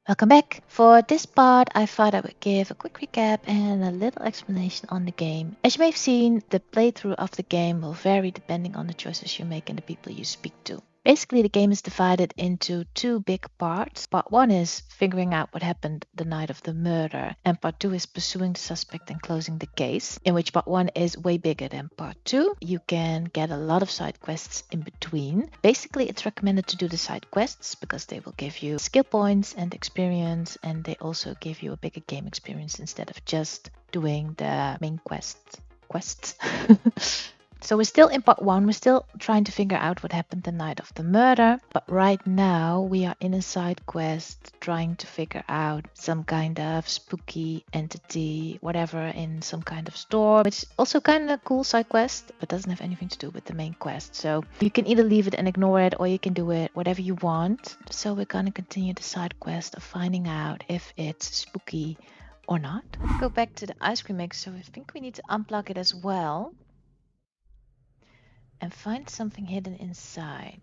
Welcome back! For this part, I thought I would give a quick recap and a little explanation on the game. As you may have seen, the playthrough of the game will vary depending on the choices you make and the people you speak to. Basically, the game is divided into two big parts. Part 1 is figuring out what happened the night of the murder, and part 2 is pursuing the suspect and closing the case, in which part 1 is way bigger than part 2. You can get a lot of side quests in between. Basically, it's recommended to do the side quests because they will give you skill points and experience, and they also give you a bigger game experience instead of just doing the main quests. So we're still in part 1, we're still trying to figure out what happened the night of the murder, but right now we are in a side quest trying to figure out some kind of spooky entity, whatever, in some kind of store, which is also kind of a cool side quest, but doesn't have anything to do with the main quest. So you can either leave it and ignore it, or you can do it whatever you want. So we're gonna continue the side quest of finding out if it's spooky or not. Let's go back to the ice cream mix, so I think we need to unplug it as well. And find something hidden inside.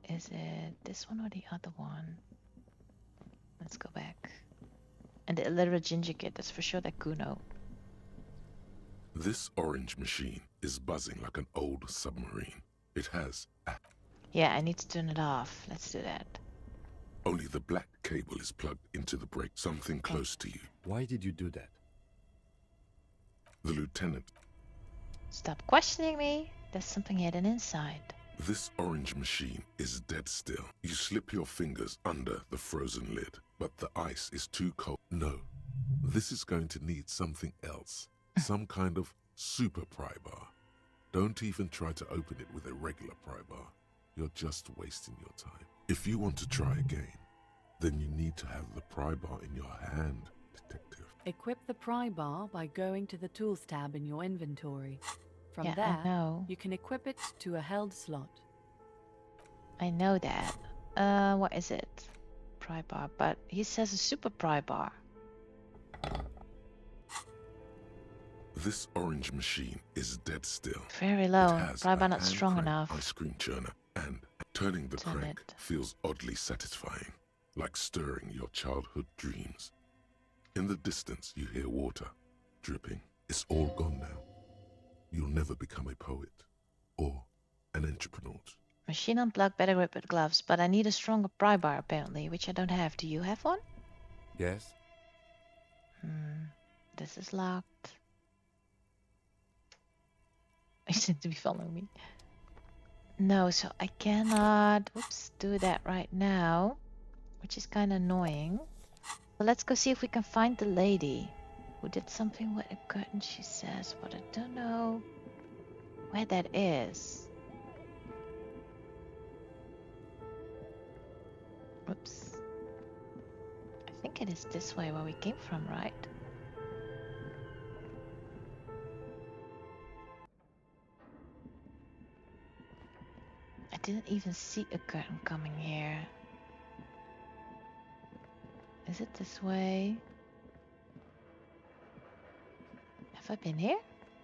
Is it this one or the other one? Let's go back. And the illiterate ginger kid, that's for sure that Kuno. This orange machine is buzzing like an old submarine. It has Yeah, I need to turn it off. Let's do that. only the black cable is plugged into the brake, something close to you. Why did you do that? The lieutenant. Stop questioning me. There's something hidden inside. This orange machine is dead still. You slip your fingers under the frozen lid, but the ice is too cold. No, this is going to need something else. Some kind of super pry bar. Don't even try to open it with a regular pry bar. You're just wasting your time. If you want to try again, then you need to have the pry bar in your hand, detective. Equip the pry bar by going to the Tools tab in your inventory. From Yeah, there, I know. you can equip it to a held slot. I know that. What is it? Pry bar, but he says a super pry bar. This orange machine is dead still. Very low. It has Pry bar a not strong hand-crank enough. ice cream churner, and turning the Turn crank it. feels oddly satisfying, like stirring your childhood dreams. In the distance, you hear water dripping. It's all gone now. You'll never become a poet or an entrepreneur. Machine unplugged, better grip with gloves, but I need a stronger pry bar apparently, which I don't have. Do you have one? Yes? This is locked. You seem to be following me. No, so I cannot, do that right now, which is kind of annoying. So let's go see if we can find the lady who did something with a curtain, she says, but I don't know where that is. Oops. I think it is this way where we came from, right? I didn't even see a curtain coming here. Is it this way? Have I been here?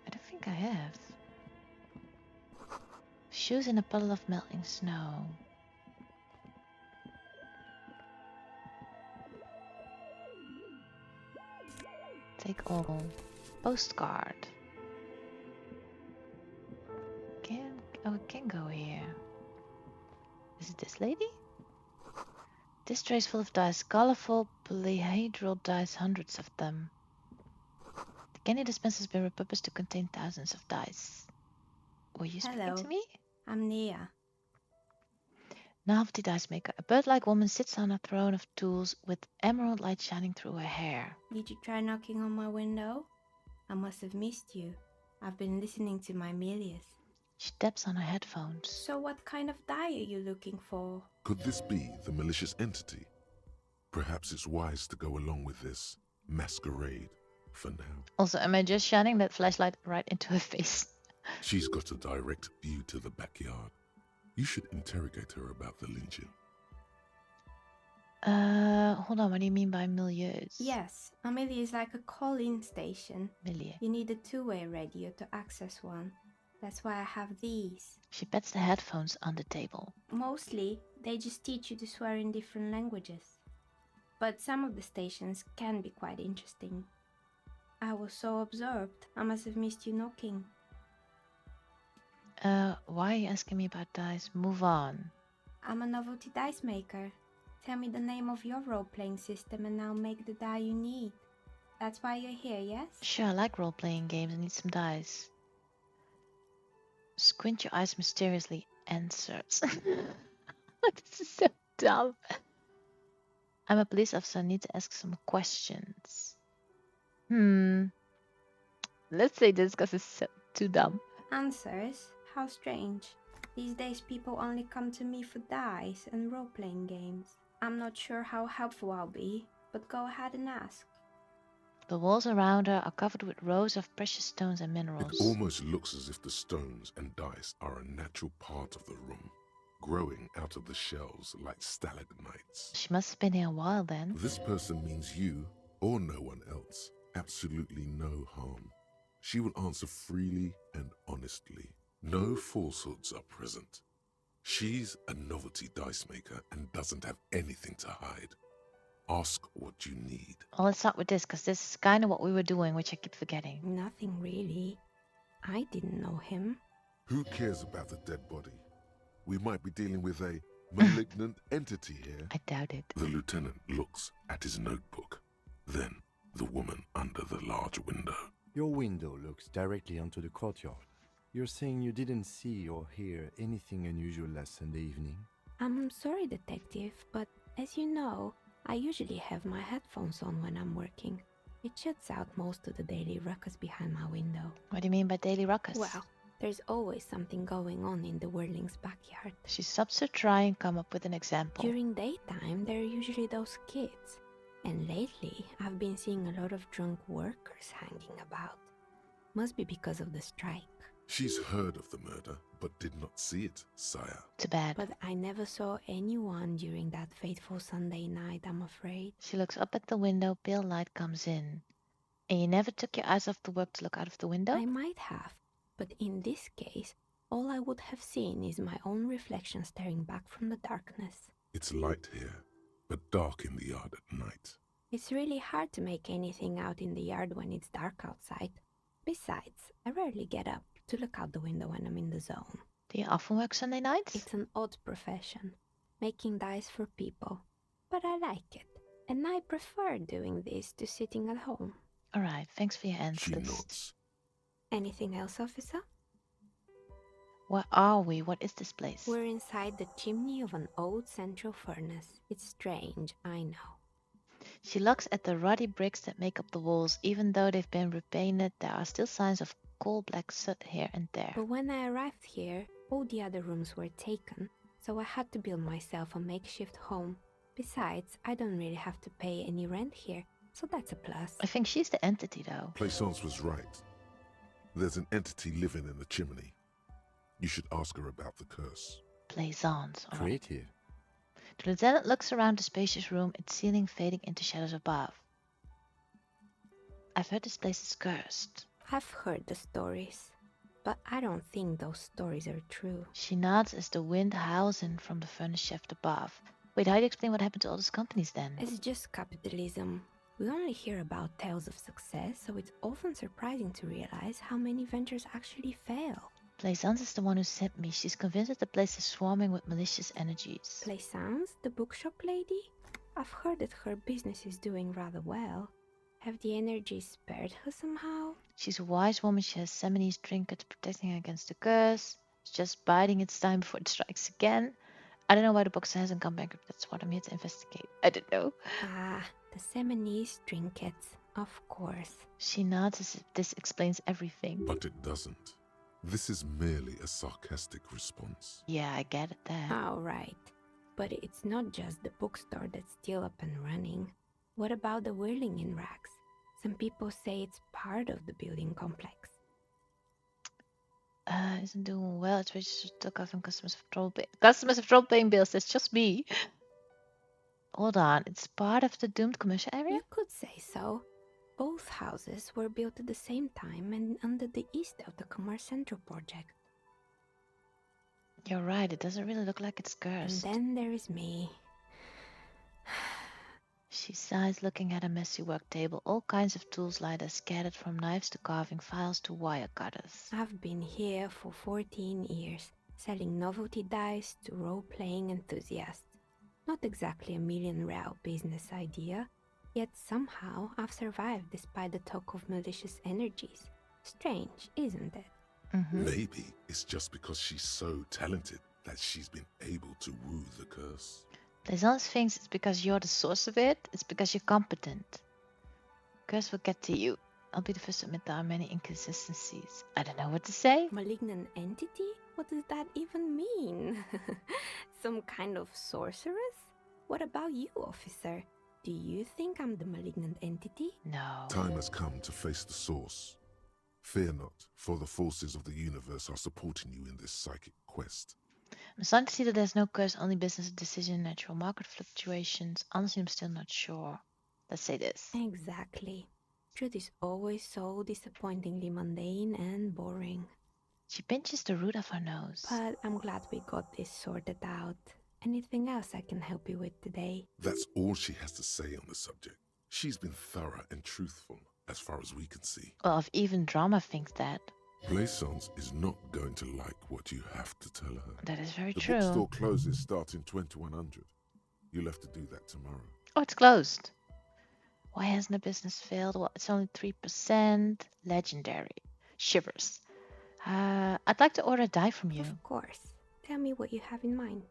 I don't think I have. Shoes in a puddle of melting snow. Take all. Postcard. It can go here. Is it this lady? This tray is full of dice, colorful polyhedral dice, hundreds of them. The candy dispenser has been repurposed to contain thousands of dice. Were you speaking to me? I'm Nia. Novelty dice maker. A bird-like woman sits on a throne of tools with emerald light shining through her hair. Did you try knocking on my window? I must have missed you. I've been listening to my Melius. She taps on her headphones. So what kind of die are you looking for? Could this be the malicious entity? Perhaps it's wise to go along with this masquerade for now. Also, am I just shining that flashlight right into her face? She's got a direct view to the backyard. You should interrogate her about the lynching. Hold on, what do you mean by milieus? Yes, a Milieu is like a call-in station. Milieu. You need a two-way radio to access one. That's why I have these. She pats the headphones on the table. Mostly, they just teach you to swear in different languages. but some of the stations can be quite interesting. I was so absorbed, I must have missed you knocking. Why are you asking me about dice? Move on. I'm a novelty dice maker. Tell me the name of your role-playing system and I'll make the die you need. That's why you're here, yes? Sure, I like role-playing games. I need some dice. Squint your eyes mysteriously answers. This is so dumb. I'm a police officer. I need to ask some questions. Let's say this because it's so too dumb. Answers? How strange. These days people only come to me for dice and role-playing games. I'm not sure how helpful I'll be, but go ahead and ask. The walls around her are covered with rows of precious stones and It minerals. almost looks as if the stones and dice are a natural part of the room, growing out of the shelves like stalagmites. She must have been here a while then. This person means you, or no one else, absolutely no harm. She will answer freely and honestly. No falsehoods are present. She's a novelty dice maker and doesn't have anything to hide. Ask what you need. Well, let's start with this because this is kind of what we were doing, which I keep forgetting. Nothing really. I didn't know him. Who cares about the dead body? We might be dealing with a malignant entity here. I doubt it. The lieutenant looks at his notebook, then the woman under the large window. Your window looks directly onto the courtyard. You're saying you didn't see or hear anything unusual last Sunday evening? I'm sorry, detective, but as you know, I usually have my headphones on when I'm working. It shuts out most of the daily ruckus behind my window. What do you mean by daily ruckus? Well, there's always something going on in the Whirling's backyard. She stops to try and come up with an example. During daytime, there are usually those kids. And lately, I've been seeing a lot of drunk workers hanging about. Must be because of the strike. She's heard of the murder, but did not see it, sire. Too bad. But I never saw anyone during that fateful Sunday night, I'm afraid. She looks up at the window, pale light comes in. And you never took your eyes off the work to look out of the window? I might have, but in this case, all I would have seen is my own reflection staring back from the darkness. It's light here, but dark in the yard at night. It's really hard to make anything out in the yard when it's dark outside. Besides, I rarely get up to look out the window when I'm in the zone. Do you often work Sunday nights? It's an odd profession, making dice for people. But I like it, and I prefer doing this to sitting at home. Alright, thanks for your She answers. nods. Anything else, officer? Where are we? What is this place? We're inside the chimney of an old central furnace. It's strange, I know. She looks at the ruddy bricks that make up the walls. Even though they've been repainted, there are still signs of coal black soot here and there. But when I arrived here, all the other rooms were taken, so I had to build myself a makeshift home. Besides, I don't really have to pay any rent here, so that's a plus. I think she's the entity though. Plaisance was right. There's an entity living in the chimney. You should ask her about the curse. Plaisance. Alright. Creative. The lieutenant looks around the spacious room, its ceiling fading into shadows above. I've heard this place is cursed. I've heard the stories, but I don't think those stories are true. She nods as the wind howls in from the furnace shaft above. Wait, how do you explain what happened to all those companies then? It's just capitalism. We only hear about tales of success, so it's often surprising to realize how many ventures actually fail. Plaisance is the one who sent me. She's convinced that the place is swarming with malicious energies. Plaisance, the bookshop lady? I've heard that her business is doing rather well. Have the energies spared her somehow? She's a wise woman. She has Semini's trinkets protecting her against the curse. It's just biding its time before it strikes again. I don't know why the bookstore hasn't gone bankrupt. That's what I'm here to investigate. I don't know. Ah, the Seminese trinkets, of course. She nods as if this explains everything. But it doesn't. This is merely a sarcastic response. Yeah, I get it there. All right. But it's not just the bookstore that's still up and running. What about the Whirling in rags? Some people say it's part of the building complex. Isn't doing well. It's registered to took off and customers have trouble paying bills. That's just me. Hold on. It's part of the doomed commercial area? You could say so. Both houses were built at the same time and under the East of the Commerce Central project. You're right. It doesn't really look like it's And cursed. then there is me. She sighs, looking at a messy work table. All kinds of tools lie there, scattered from knives to carving files to wire cutters. I've been here for 14 years, selling novelty dice to role-playing enthusiasts. Not exactly a million-real business idea, yet somehow I've survived despite the talk of malicious energies. Strange, isn't it? Maybe it's just because she's so talented that she's been able to woo the curse. Plaisance thinks it's because you're the source of it. It's because you're competent. Curse will get to you. I'll be the first to admit there are many inconsistencies. I don't know what to say. Malignant entity? What does that even mean? Some kind of sorceress? What about you, officer? Do you think I'm the malignant entity? No. Time has come to face the source. Fear not, for the forces of the universe are supporting you in this psychic quest. I'm starting to see that there's no curse, only business decision, natural market fluctuations. Honestly, I'm still not sure. Let's say this. Exactly. Truth is always so disappointingly mundane and boring. She pinches the root of her nose. But I'm glad we got this sorted out. Anything else I can help you with today? That's all she has to say on the subject. She's been thorough and truthful, as far as we can see. Well, if even drama thinks that. Plaisance is not going to like what you have to tell her. That is very The true. bookstore closes starting 2100. You'll have to do that tomorrow. Oh, it's closed. Why hasn't the business failed? Well, it's only 3%. Legendary. Shivers. I'd like to order a die from you. Of course. Tell me what you have in mind.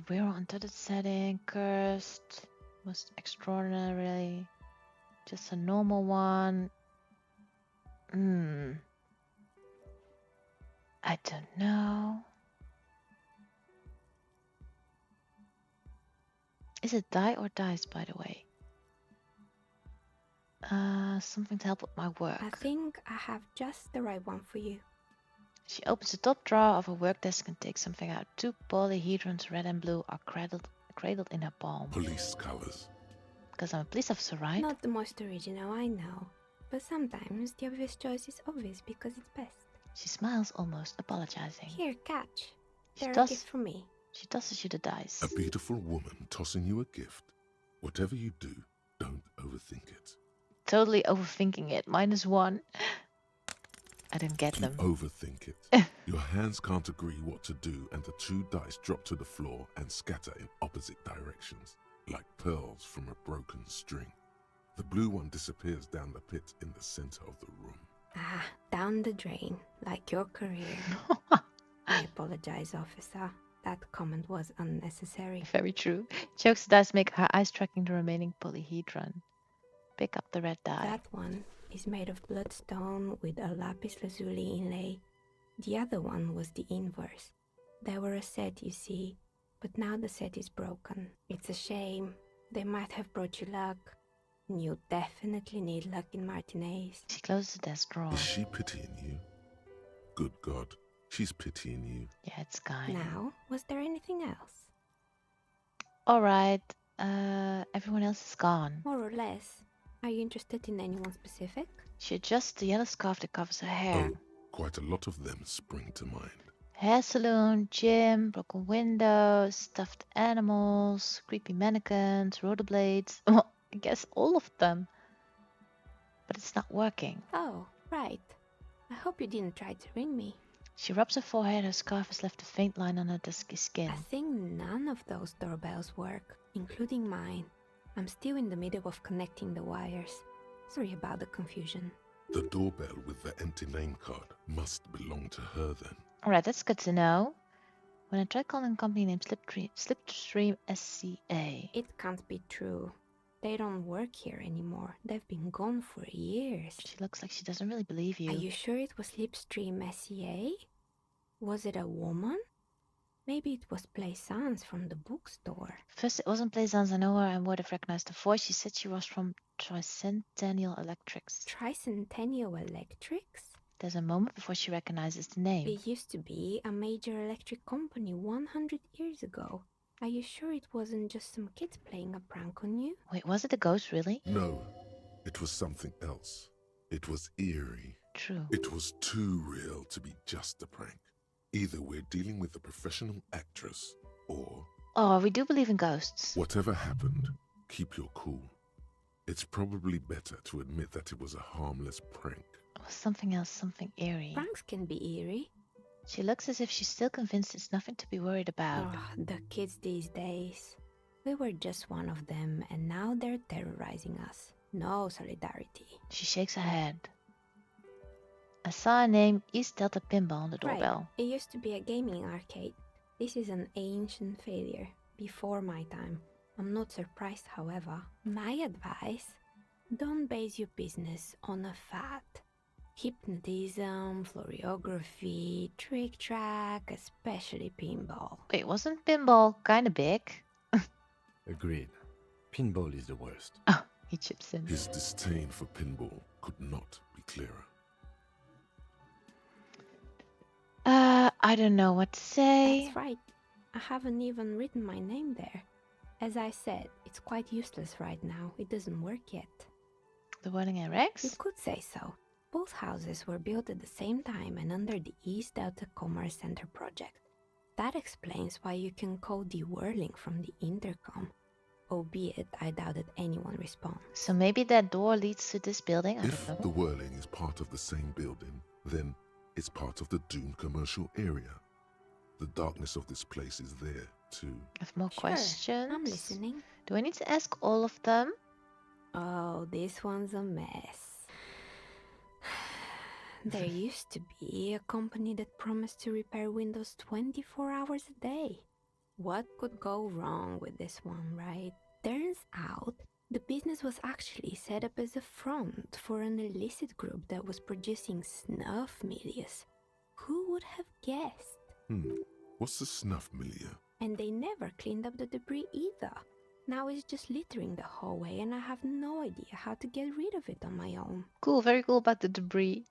We're onto the setting. Cursed. Most extraordinary. Just a normal one. I don't know. Is it die or dice, by the way? Something to help with my work. I think I have just the right one for you. She opens the top drawer of her work desk and takes something out. 2 polyhedrons, red and blue, are cradled in her palm. Police colors. Because I'm a police officer, right? Not the most original, I know. But sometimes the obvious choice is obvious because it's best. She smiles, almost apologizing. Here, catch. She They're a does. gift from me. She tosses you the dice. A beautiful woman tossing you a gift. Whatever you do, don't overthink it. Totally overthinking it. -1. I didn't get You them. overthink it. Your hands can't agree what to do, and the 2 dice drop to the floor and scatter in opposite directions, like pearls from a broken string. The blue one disappears down the pit in the center of the room. Ah, down the drain, like your career. I apologize, officer. That comment was unnecessary. Very true. Chokes the dice, make her eyes tracking the remaining polyhedron. Pick up the red die. That one is made of bloodstone with a lapis lazuli inlay. The other one was the inverse. They were a set, you see, but now the set is broken. It's a shame. They might have brought you luck. And you definitely need luck in Martinez. She closes the desk drawer. Is she pitying you? Good God, she's pitying you. Yeah, it's kind. Now, was there anything else? Alright. Everyone else is gone. More or less. Are you interested in anyone specific? She adjusts the yellow scarf that covers her hair. Oh, quite a lot of them spring to mind. Hair salon, gym, broken windows, stuffed animals, creepy mannequins, rollerblades. Well, I guess all of them. But it's not working. Oh, right. I hope you didn't try to ring me. She rubs her forehead. Her scarf has left a faint line on her dusky skin. I think none of those doorbells work, including mine. I'm still in the middle of connecting the wires. Sorry about the confusion. The doorbell with the empty name card must belong to her then. Alright, that's good to know. When I try calling a company named Slipstream SCA. It can't be true. They don't work here anymore. They've been gone for years. She looks like she doesn't really believe you. Are you sure it was Slipstream SCA? Was it a woman? Maybe it was Plaisance from the bookstore. First, it wasn't Plaisance. I know her and would have recognized the voice. She said she was from Tricentennial Electrics. Tricentennial Electrics? There's a moment before she recognizes the name. It used to be a major electric company 100 years ago. Are you sure it wasn't just some kids playing a prank on you? Wait, was it a ghost, really? No, it was something else. It was eerie. True. It was too real to be just a prank. Either we're dealing with a professional actress, or Oh, we do believe in ghosts. Whatever happened, keep your cool. It's probably better to admit that it was a harmless prank. Or something else, something eerie. Pranks can be eerie. She looks as if she's still convinced it's nothing to be worried about. Oh, the kids these days. We were just one of them, and now they're terrorizing us. No solidarity. She shakes her head. I saw a name East Delta Pinball on the Right. doorbell. It used to be a gaming arcade. This is an ancient failure, before my time. I'm not surprised, however. My advice, don't base your business on a fad. Hypnotism, floriography, trick track, especially pinball. Wait, wasn't pinball kinda big? Agreed. Pinball is the worst. Oh, he chips in. His disdain for pinball could not be clearer. I don't know what to say. That's right. I haven't even written my name there. As I said, it's quite useless right now. It doesn't work yet. The wedding at You Rex? could say so. Both houses were built at the same time and under the East Delta Commerce Center project. That explains why you can call the whirling from the intercom. Albeit, I doubt that anyone responds. So maybe that door leads to this building? I If don't the know. whirling is part of the same building, then it's part of the Dune commercial area. The darkness of this place is there, too. I have more Sure, questions. I'm listening. Do I need to ask all of them? Oh, this one's a mess. There used to be a company that promised to repair windows 24 hours a day. What could go wrong with this one, right? Turns out the business was actually set up as a front for an illicit group that was producing snuff milias. Who would have guessed? What's the snuff milieu? And they never cleaned up the debris either. Now it's just littering the hallway and I have no idea how to get rid of it on my own. Cool, very cool about the debris.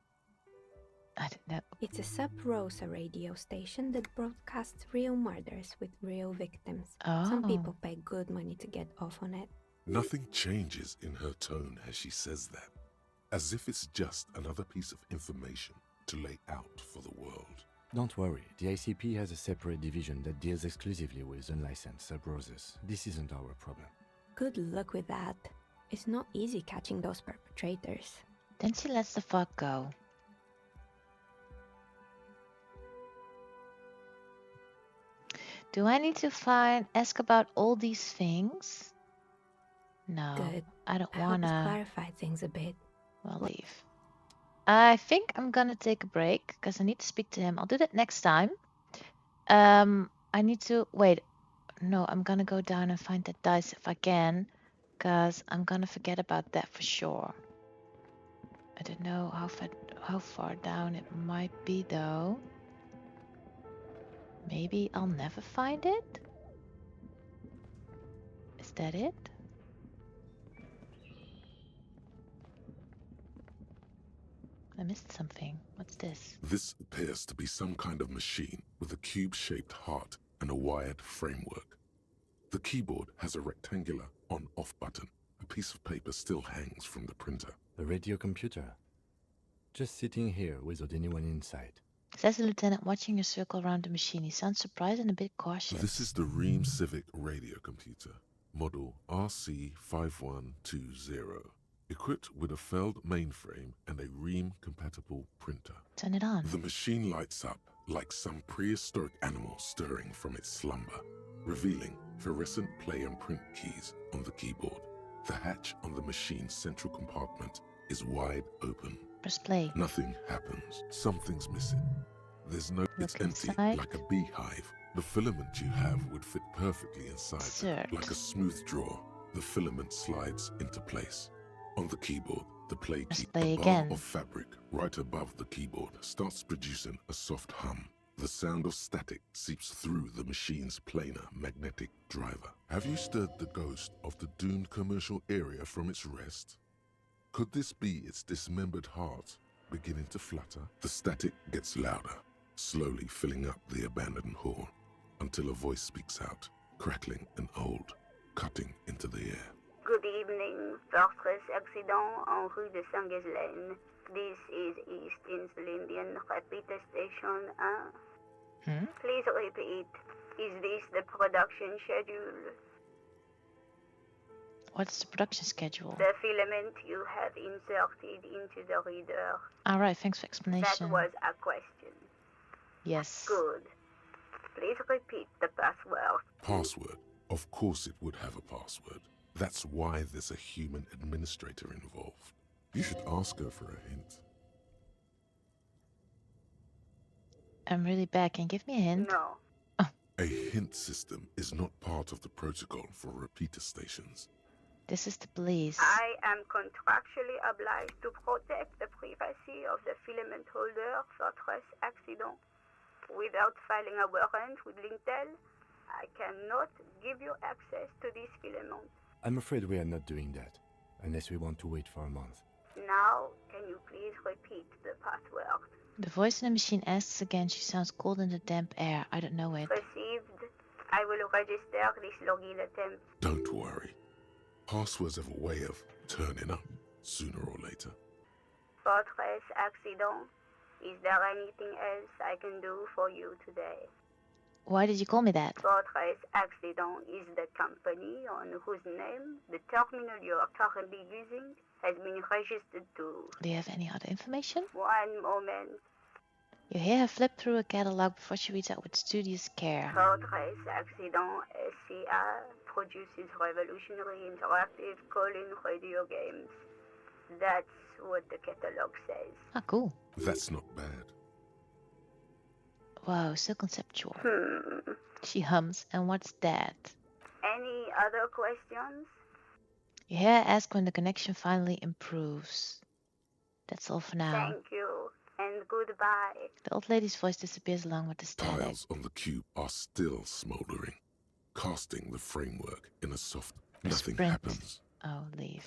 I don't know. It's a Sub Rosa radio station that broadcasts real murders with real victims. Some Oh. people pay good money to get off on it. Nothing changes in her tone as she says that, as if it's just another piece of information to lay out for the world. Don't worry, the ICP has a separate division that deals exclusively with unlicensed sub-roses. This isn't our problem. Good luck with that. It's not easy catching those perpetrators. Then she lets the fuck go. Do I need to ask about all these things? No, Good. I don't I hope wanna. it's clarified things a bit. Well, leave. I think I'm gonna take a break because I need to speak to him. I'll do that next time. I need to wait. No, I'm gonna go down and find that dice if I can, because I'm gonna forget about that for sure. I don't know how far down it might be though. Maybe I'll never find it? Is that it? I missed something. What's this? This appears to be some kind of machine with a cube-shaped heart and a wired framework. The keyboard has a rectangular on-off button. A piece of paper still hangs from the printer. A radio computer. Just sitting here without anyone inside. Says the lieutenant watching her circle around the machine. He sounds surprised and a bit cautious. This is the Ream Civic radio computer, model RC5120, equipped with a Feld mainframe and a Ream-compatible printer. Turn it on. The machine lights up like some prehistoric animal stirring from its slumber, revealing fluorescent play and print keys on the keyboard. The hatch on the machine's central compartment is wide open. Press play. Nothing happens. Something's missing. There's no... It's Look empty, inside. like a beehive. The filament you have would fit perfectly inside. Insert. Like a smooth drawer, the filament slides into place. On the keyboard, the play Press key, play a bar again. of fabric right above the keyboard, starts producing a soft hum. The sound of static seeps through the machine's planar magnetic driver. Have you stirred the ghost of the doomed commercial area from its rest? Could this be its dismembered heart beginning to flutter? The static gets louder, slowly filling up the abandoned hall, until a voice speaks out, crackling and old, cutting into the air. Good evening. Fortress accident en rue de Saint-Ghislaine. This is East Elysium Repeater Station 1. Please repeat. Is this the production schedule? What's the production schedule? The filament you have inserted into the reader. Alright, thanks for That explanation. was a question. Yes. Good. Please repeat the password. Password. Of course it would have a password. That's why there's a human administrator involved. You should ask her for a hint. I'm really bad. Can you give me a hint? No. A hint system is not part of the protocol for repeater stations. This is the police. I am contractually obliged to protect the privacy of the filament holder for stress accident. Without filing a warrant with Lintel, I cannot give you access to this filament. I'm afraid we are not doing that, unless we want to wait for a month. Now, can you please repeat the password? The voice in the machine asks again. She sounds cold in the damp air. I don't know it. Received. I will register this login attempt. Don't worry. Passwords have a way of turning up sooner or later. Fortress accident. Is there anything else I can do for you today? Why did you call me that? Fortress accident is the company on whose name the terminal you are currently using has been registered to. Do you have any other information? One moment. You hear her flip through a catalog before she reads out with studious care. Fortress accident SCA produces revolutionary interactive call-in radio games. That's what the catalog says. Ah, cool. That's not bad. Wow, so conceptual. Hmm. She hums. And what's that? Any other questions? You hear her ask when the connection finally improves. That's all for now. Thank you, and goodbye. The old lady's voice disappears along with the static. Tiles on the cube are still smoldering, casting the framework in a soft. Nothing Sprint. happens. Oh, leave.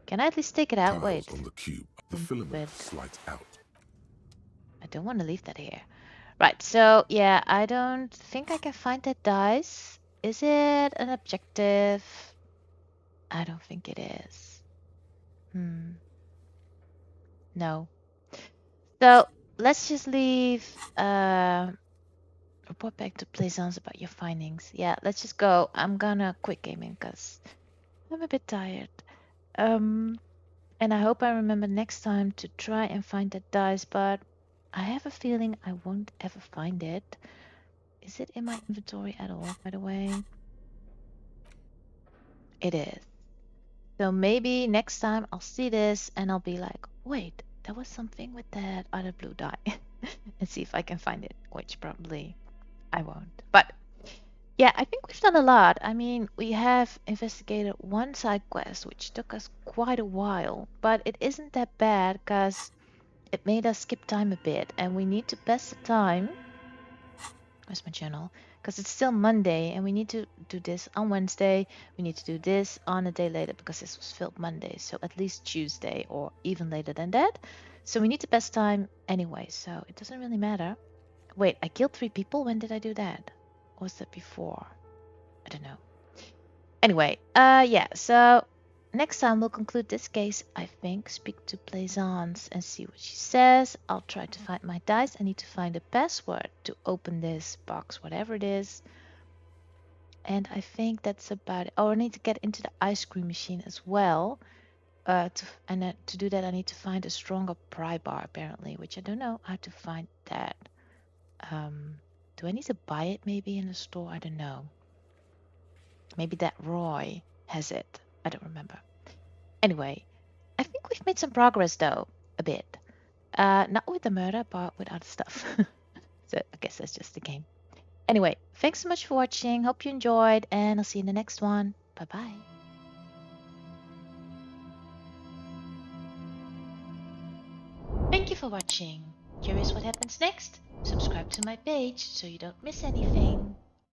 Can I at least take it out? Tiles Wait. on the cube. The Bed. filament slides out. I don't want to leave that here. Right, so yeah, I don't think I can find that dice. Is it an objective? I don't think it is. No. So let's just leave. Report back to Plaisance about your findings. Yeah, let's just go. I'm gonna quit gaming because I'm a bit tired. And I hope I remember next time to try and find that dice, but I have a feeling I won't ever find it. Is it in my inventory at all, by the way? It is. So maybe next time I'll see this and I'll be like, wait, there was something with that other blue die. And see if I can find it, which probably I won't. But yeah, I think we've done a lot. I mean, we have investigated one side quest, which took us quite a while, but it isn't that bad because it made us skip time a bit, and we need to pass the time. Where's my journal? Because it's still Monday, and we need to do this on Wednesday. We need to do this on a day later because this was filmed Monday, so at least Tuesday or even later than that. So we need to pass time anyway, so it doesn't really matter. Wait, I killed 3 people? When did I do that? Or was that before? I don't know. Anyway, yeah, so next time we'll conclude this case, I think. Speak to Plaisance and see what she says. I'll try to find my dice. I need to find a password to open this box, whatever it is. And I think that's about it. Oh, I need to get into the ice cream machine as well. To do that, I need to find a stronger pry bar, apparently, which I don't know how to find that. Do I need to buy it maybe in a store? I don't know. Maybe that Roy has it. I don't remember. Anyway, I think we've made some progress though, a bit. Not with the murder, but with other stuff. So I guess that's just the game. Anyway, thanks so much for watching. Hope you enjoyed, and I'll see you in the next one. Bye-bye. Thank you for watching. Curious what happens next? Subscribe to my page so you don't miss anything.